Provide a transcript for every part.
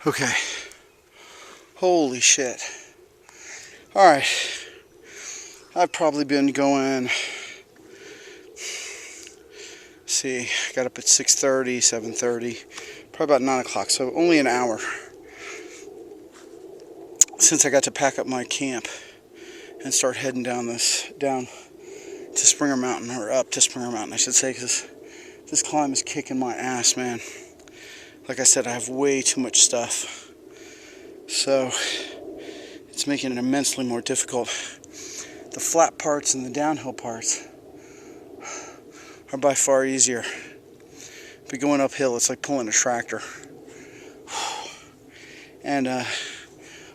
Okay. Holy shit. Alright. I've probably been going, see, I got up at 6:30, 7:30, probably about 9 o'clock, so only an hour since I got to pack up my camp and start heading down to Springer Mountain, or up to Springer Mountain, I should say, because this climb is kicking my ass, man. Like I said, I have way too much stuff, so it's making it immensely more difficult. The flat parts and the downhill parts are by far easier, but going uphill, it's like pulling a tractor. And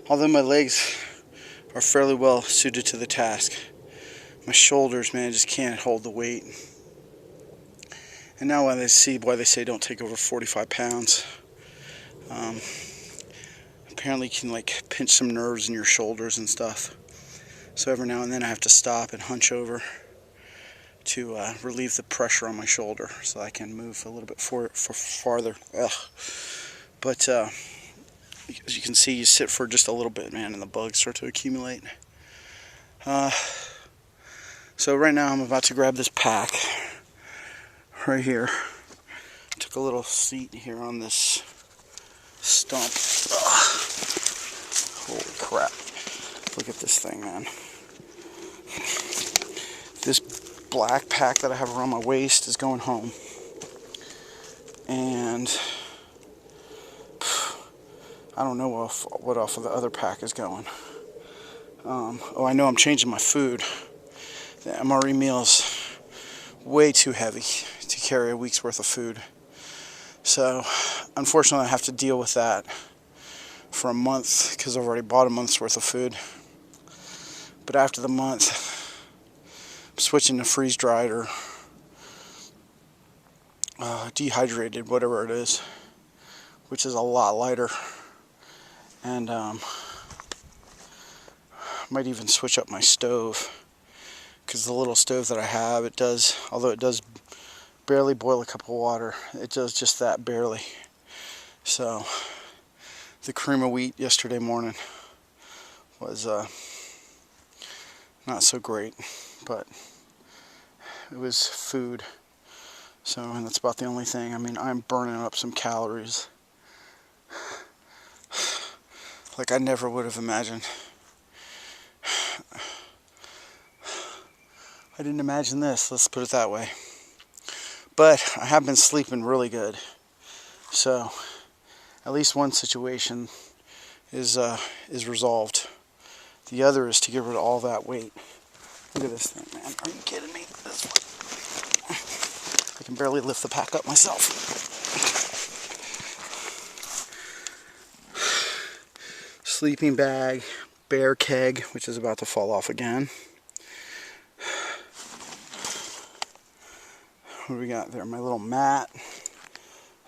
although my legs are fairly well suited to the task, my shoulders, man, just can't hold the weight. And now when they see why they say don't take over 45 pounds, apparently you can like pinch some nerves in your shoulders and stuff. So every now and then I have to stop and hunch over to relieve the pressure on my shoulder so I can move a little bit farther. Ugh. But as you can see, you sit for just a little bit, man, and the bugs start to accumulate. So right now I'm about to grab this pack right here. Took a little seat here on this stump. Ugh. Holy crap. Look at this thing, man. This black pack that I have around my waist is going home. And I don't know what off of the other pack is going. Oh, I know I'm changing my food. The MRE meal's way too heavy to carry a week's worth of food. So, unfortunately, I have to deal with that for a month because I've already bought a month's worth of food. But after the month, I'm switching to freeze-dried or dehydrated, whatever it is, which is a lot lighter. And might even switch up my stove, because the little stove that I have, although it does barely boil a cup of water, it does just that, barely. So the cream of wheat yesterday morning was not so great, but it was food. So, and that's about the only thing. I mean, I'm burning up some calories like I never would have imagined. I didn't imagine this, let's put it that way. But I have been sleeping really good. So at least one situation is resolved. The other is to get rid of all that weight. Look at this thing, man. Are you kidding me? This one. I can barely lift the pack up myself. Sleeping bag, bear keg, which is about to fall off again. What do we got there? My little mat,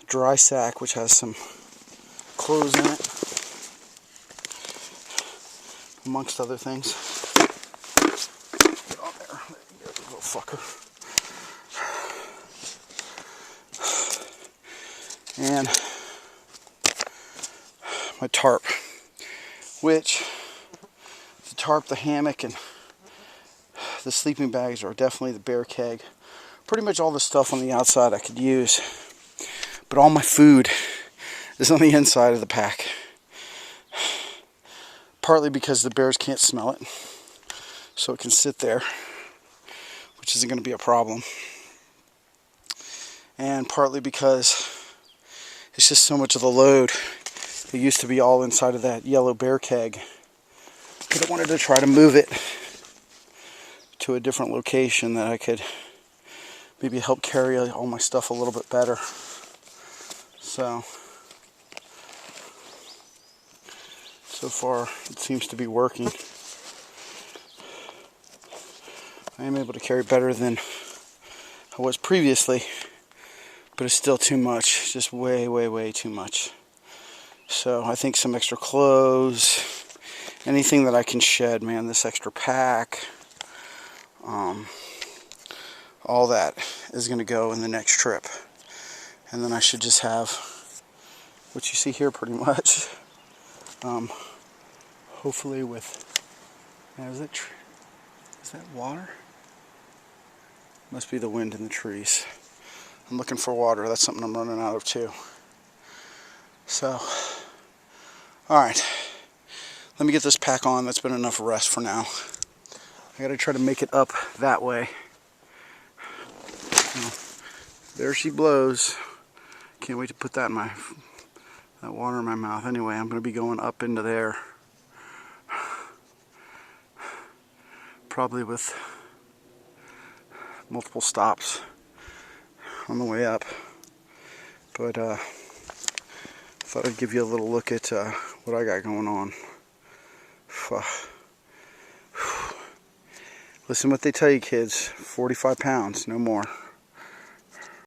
dry sack, which has some clothes in it, amongst other things. Get on there. There you go, little fucker. And my tarp, which the tarp, the hammock, and the sleeping bags are definitely the bear keg. Pretty much all the stuff on the outside I could use, but all my food is on the inside of the pack. Partly because the bears can't smell it, so it can sit there, which isn't going to be a problem. And partly because it's just so much of the load. It used to be all inside of that yellow bear keg, but I wanted to try to move it to a different location that I could maybe help carry all my stuff a little bit better. So far it seems to be working. I am able to carry better than I was previously, but it's still too much, just way too much. So I think some extra clothes, anything that I can shed, man, this extra pack, all that is going to go in the next trip. And then I should just have which you see here pretty much. Hopefully with, now is that water? Must be the wind in the trees. I'm looking for water. That's something I'm running out of too. So, alright. Let me get this pack on. That's been enough rest for now. I gotta try to make it up that way. There she blows. Can't wait to put that water in my mouth. Anyway, I'm gonna be going up into there. Probably with multiple stops on the way up. But thought I'd give you a little look at what I got going on. Listen what they tell you, kids. 45 pounds, no more.